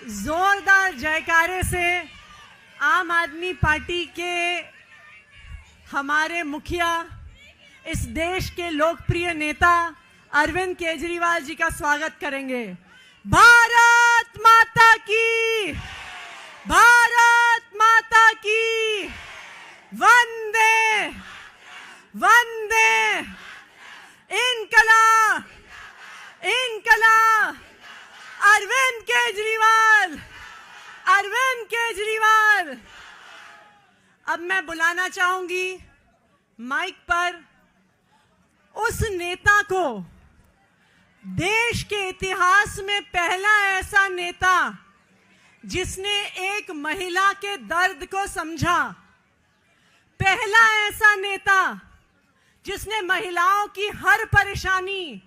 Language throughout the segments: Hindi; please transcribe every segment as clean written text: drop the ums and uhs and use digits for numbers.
जोरदार जयकारे से आम आदमी पार्टी के हमारे मुखिया, इस देश के लोकप्रिय नेता अरविंद केजरीवाल जी का स्वागत करेंगे। भारत माता की, भारत माता की, वंदे वंदे, इनकलाब इनकलाब, अरविंद केजरीवाल, अरविंद केजरीवाल। अब मैं बुलाना चाहूंगी माइक पर उस नेता को, देश के इतिहास में पहला ऐसा नेता जिसने एक महिला के दर्द को समझा, पहला ऐसा नेता जिसने महिलाओं की हर परेशानी,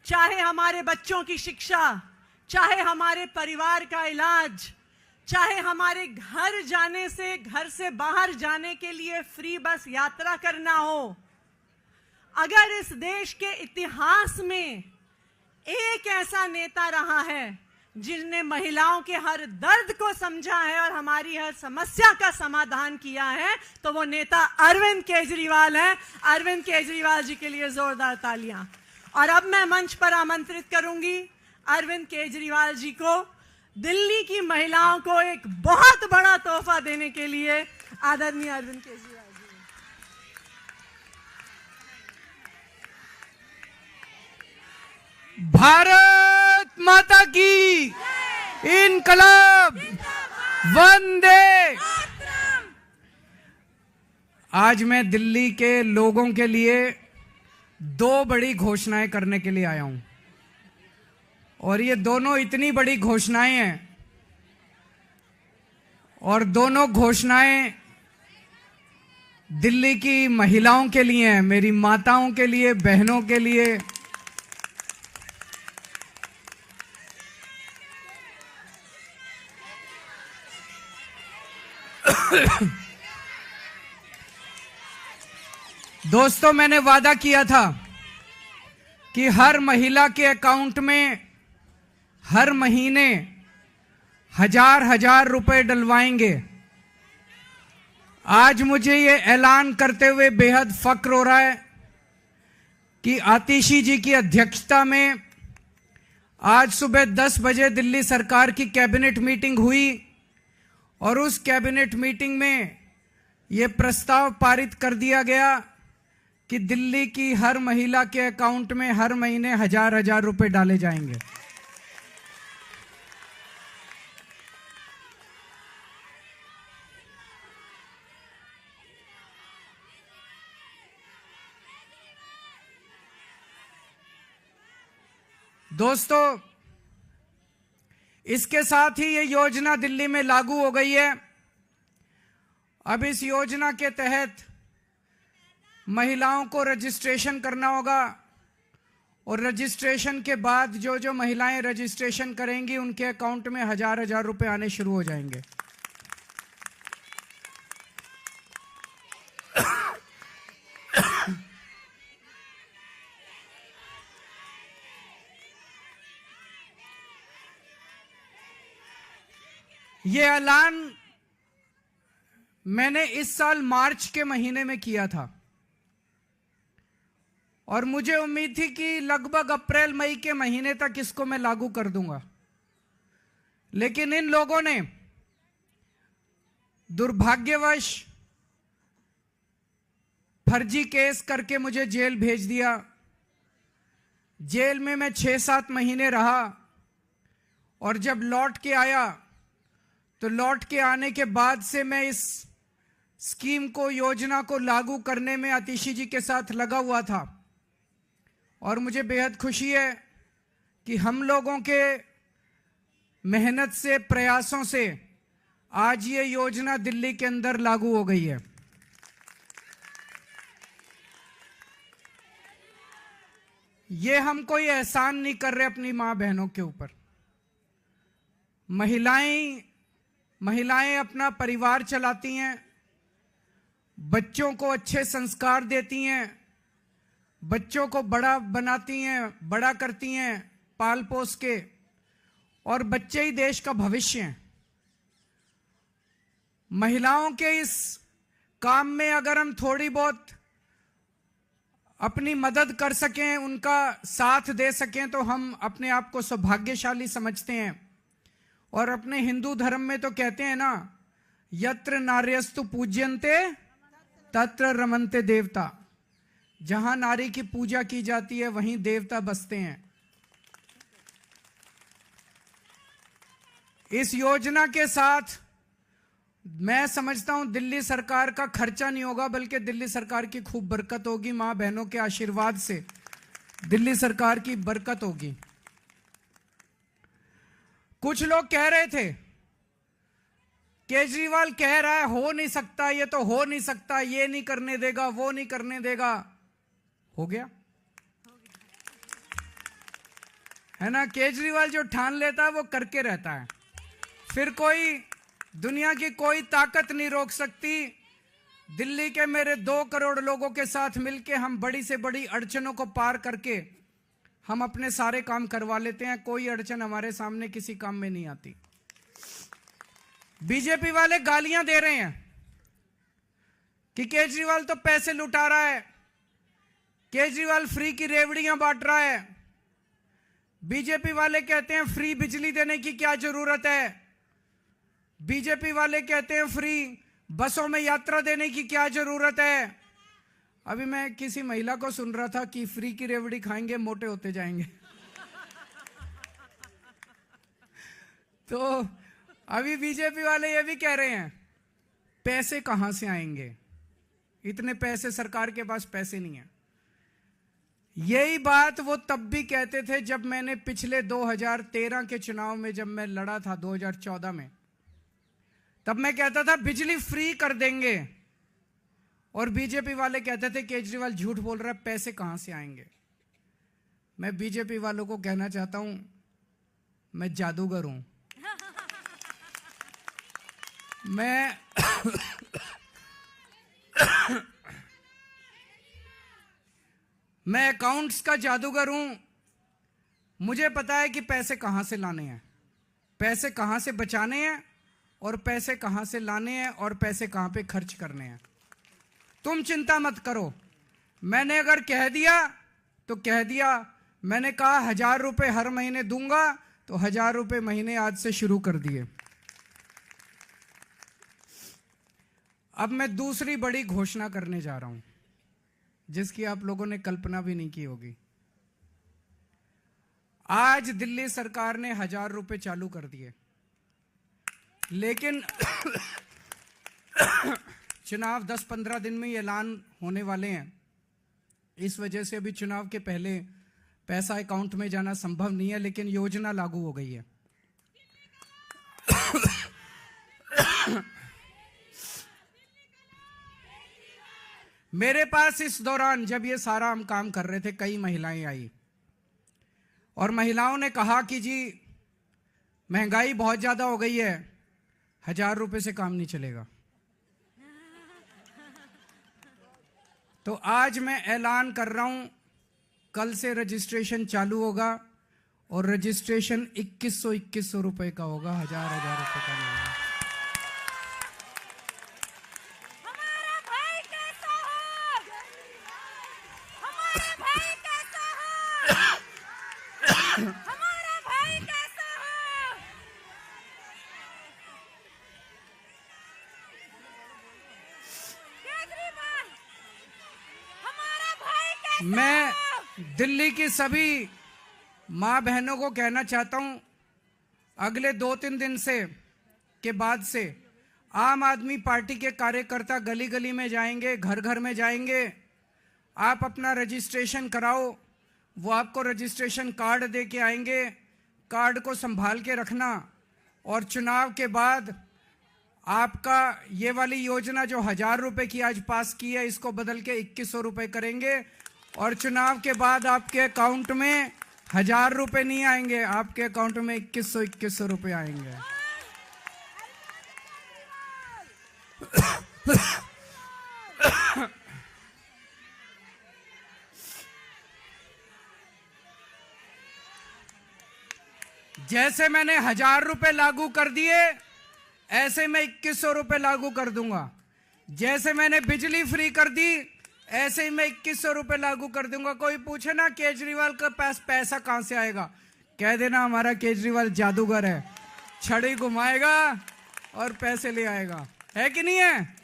चाहे हमारे बच्चों की शिक्षा, चाहे हमारे परिवार का इलाज, चाहे हमारे घर से बाहर जाने के लिए फ्री बस यात्रा करना हो, अगर इस देश के इतिहास में एक ऐसा नेता रहा है जिसने महिलाओं के हर दर्द को समझा है और हमारी हर समस्या का समाधान किया है, तो वो नेता अरविंद केजरीवाल है। अरविंद केजरीवाल जी के लिए जोरदार तालियां। और अब मैं मंच पर आमंत्रित करूंगी अरविंद केजरीवाल जी को, दिल्ली की महिलाओं को एक बहुत बड़ा तोहफा देने के लिए। आदरणीय अरविंद केजरीवाल जी। भारत माता की, इनकलाब, वंदे। आज मैं दिल्ली के लोगों के लिए दो बड़ी घोषणाएं करने के लिए आया हूं, और ये दोनों इतनी बड़ी घोषणाएं हैं, और दोनों घोषणाएं दिल्ली की महिलाओं के लिए हैं, मेरी माताओं के लिए, बहनों के लिए। दोस्तों, मैंने वादा किया था कि हर महिला के अकाउंट में हर महीने हजार रुपए डलवाएंगे। आज मुझे ये ऐलान करते हुए बेहद फक्र हो रहा है कि आतिशी जी की अध्यक्षता में आज सुबह 10 बजे दिल्ली सरकार की कैबिनेट मीटिंग हुई, और उस कैबिनेट मीटिंग में ये प्रस्ताव पारित कर दिया गया कि दिल्ली की हर महिला के अकाउंट में हर महीने हजार रुपए डाले जाएंगे। दोस्तों, इसके साथ ही ये योजना दिल्ली में लागू हो गई है। अब इस योजना के तहत महिलाओं को रजिस्ट्रेशन करना होगा, और रजिस्ट्रेशन के बाद जो जो महिलाएं रजिस्ट्रेशन करेंगी उनके अकाउंट में हजार रुपए आने शुरू हो जाएंगे। ये ऐलान मैंने इस साल मार्च के महीने में किया था, और मुझे उम्मीद थी कि लगभग अप्रैल मई के महीने तक इसको मैं लागू कर दूंगा। लेकिन इन लोगों ने दुर्भाग्यवश फर्जी केस करके मुझे जेल भेज दिया। जेल में मैं 6-7 महीने रहा, और जब लौट के आया तो लौट के आने के बाद से मैं इस स्कीम को, योजना को लागू करने में आतिशी जी के साथ लगा हुआ था। और मुझे बेहद खुशी है कि हम लोगों के मेहनत से, प्रयासों से आज ये योजना दिल्ली के अंदर लागू हो गई है। ये हम कोई एहसान नहीं कर रहे अपनी मां बहनों के ऊपर। महिलाएं अपना परिवार चलाती हैं, बच्चों को अच्छे संस्कार देती हैं, बच्चों को बड़ा बनाती हैं, बड़ा करती हैं पाल पोस के, और बच्चे ही देश का भविष्य हैं। महिलाओं के इस काम में अगर हम थोड़ी बहुत अपनी मदद कर सकें, उनका साथ दे सकें, तो हम अपने आप को सौभाग्यशाली समझते हैं। और अपने हिंदू धर्म में तो कहते हैं ना, यत्र नार्यस्तु पूज्यन्ते तत्र रमन्ते देवता। जहां नारी की पूजा की जाती है वहीं देवता बसते हैं। इस योजना के साथ मैं समझता हूं दिल्ली सरकार का खर्चा नहीं होगा, बल्कि दिल्ली सरकार की खूब बरकत होगी। मां बहनों के आशीर्वाद से दिल्ली सरकार की बरकत होगी। कुछ लोग कह रहे थे केजरीवाल कह रहा है हो नहीं सकता, ये तो हो नहीं सकता, ये नहीं करने देगा, वो नहीं करने देगा। हो गया है ना। केजरीवाल जो ठान लेता है वो करके रहता है, फिर कोई दुनिया की कोई ताकत नहीं रोक सकती। दिल्ली के मेरे 2 करोड़ लोगों के साथ मिलके हम बड़ी से बड़ी अड़चनों को पार करके हम अपने सारे काम करवा लेते हैं। कोई अड़चन हमारे सामने किसी काम में नहीं आती। बीजेपी वाले गालियां दे रहे हैं कि केजरीवाल तो पैसे लुटा रहा है, केजरीवाल फ्री की रेवड़ियां बांट रहा है। बीजेपी वाले कहते हैं फ्री बिजली देने की क्या जरूरत है, बीजेपी वाले कहते हैं फ्री बसों में यात्रा देने की क्या जरूरत है। अभी मैं किसी महिला को सुन रहा था कि फ्री की रेवड़ी खाएंगे मोटे होते जाएंगे। तो अभी बीजेपी वाले ये भी कह रहे हैं पैसे कहां से आएंगे, इतने पैसे सरकार के पास पैसे नहीं है। यही बात वो तब भी कहते थे जब मैंने पिछले 2013 के चुनाव में जब मैं लड़ा था 2014 में, तब मैं कहता था बिजली फ्री कर देंगे, और बीजेपी वाले कहते थे केजरीवाल झूठ बोल रहा है, पैसे कहां से आएंगे। मैं बीजेपी वालों को कहना चाहता हूं मैं जादूगर हूं। मैं अकाउंट्स का जादूगर हूं। मुझे पता है कि पैसे कहां से लाने हैं, पैसे कहां से बचाने हैं, और पैसे कहां से लाने हैं, और पैसे कहां पे खर्च करने हैं। तुम चिंता मत करो। मैंने अगर कह दिया तो कह दिया। मैंने कहा 1000 रुपए हर महीने दूंगा, तो 1000 रुपए महीने आज से शुरू कर दिए। अब मैं दूसरी बड़ी घोषणा करने जा रहा हूं, जिसकी आप लोगों ने कल्पना भी नहीं की होगी। आज दिल्ली सरकार ने 1000 रुपए चालू कर दिए, लेकिन चुनाव 10-15 दिन में ही ऐलान होने वाले हैं। इस वजह से अभी चुनाव के पहले पैसा अकाउंट में जाना संभव नहीं है, लेकिन योजना लागू हो गई है। मेरे पास इस दौरान जब ये सारा हम काम कर रहे थे, कई महिलाएं आई और महिलाओं ने कहा कि जी महंगाई बहुत ज्यादा हो गई है, 1000 रुपए से काम नहीं चलेगा। तो आज मैं ऐलान कर रहा हूं, कल से रजिस्ट्रेशन चालू होगा, और रजिस्ट्रेशन 2100 रुपए का होगा, 1000 रुपए का नहीं होगा। हमारा भाई कैसा हो? हमारा भाई कैसा हो? हमारा भाई कैसा हो? केजरीवाल, हमारा भाई कैसा मैं हो? दिल्ली की सभी मां बहनों को कहना चाहता हूं, अगले 2-3 दिन से के बाद से आम आदमी पार्टी के कार्यकर्ता गली गली में जाएंगे, घर घर में जाएंगे। आप अपना रजिस्ट्रेशन कराओ, वो आपको रजिस्ट्रेशन कार्ड दे के आएंगे। कार्ड को संभाल के रखना, और चुनाव के बाद आपका ये वाली योजना जो 1000 रुपए की आज पास की है, इसको बदल के 2100 रुपए करेंगे। और चुनाव के बाद आपके अकाउंट में 1000 रुपए नहीं आएंगे, आपके अकाउंट में 2100 रुपए आएंगे। जैसे मैंने 1000 रुपए लागू कर दिए, ऐसे मैं 2100 रुपए लागू कर दूंगा। जैसे मैंने बिजली फ्री कर दी, ऐसे ही मैं 2100 रुपए लागू कर दूंगा। कोई पूछे ना केजरीवाल के पास पैसा कहां से आएगा, कह देना हमारा केजरीवाल जादूगर है, छड़ी घुमाएगा और पैसे ले आएगा। है कि नहीं है?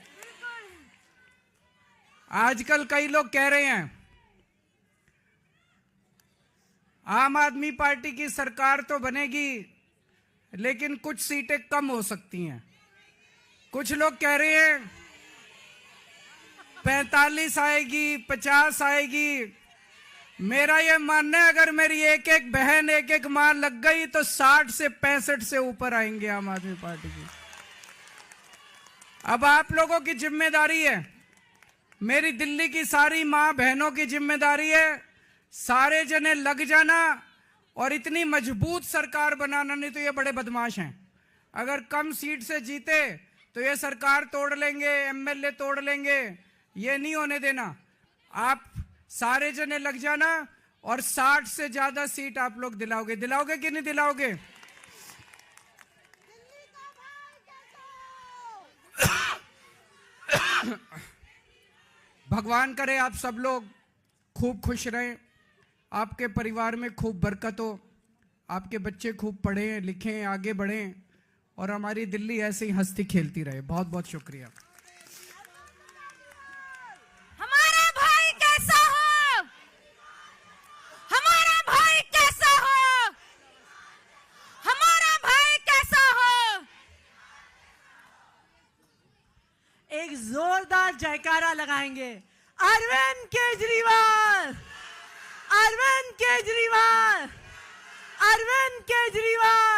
आजकल कई लोग कह रहे हैं आम आदमी पार्टी की सरकार तो बनेगी लेकिन कुछ सीटें कम हो सकती हैं। कुछ लोग कह रहे हैं 45 आएगी, 50 आएगी। मेरा यह मानना है अगर मेरी एक एक बहन, एक एक मां लग गई तो 60 से 65 से ऊपर आएंगे आम आदमी पार्टी की। अब आप लोगों की जिम्मेदारी है, मेरी दिल्ली की सारी मां बहनों की जिम्मेदारी है, सारे जने लग जाना और इतनी मजबूत सरकार बनाना। नहीं तो ये बड़े बदमाश हैं, अगर कम सीट से जीते तो ये सरकार तोड़ लेंगे, एमएलए तोड़ लेंगे, ये नहीं होने देना। आप सारे जने लग जाना और 60 से ज्यादा सीट आप लोग दिलाओगे। दिलाओगे कि नहीं दिलाओगे? भगवान करे आप सब लोग खूब खुश रहें, आपके परिवार में खूब बरकत हो, आपके बच्चे खूब पढ़ें लिखें, आगे बढ़ें और हमारी दिल्ली ऐसे ही हंसती खेलती रहे। बहुत बहुत शुक्रिया। हमारा भाई कैसा हो? हमारा भाई कैसा हो? हमारा भाई कैसा हो? एक जोरदार जयकारा लगाएंगे। अरविंद केजरीवाल, अरविंद केजरीवाल, अरविंद केजरीवाल।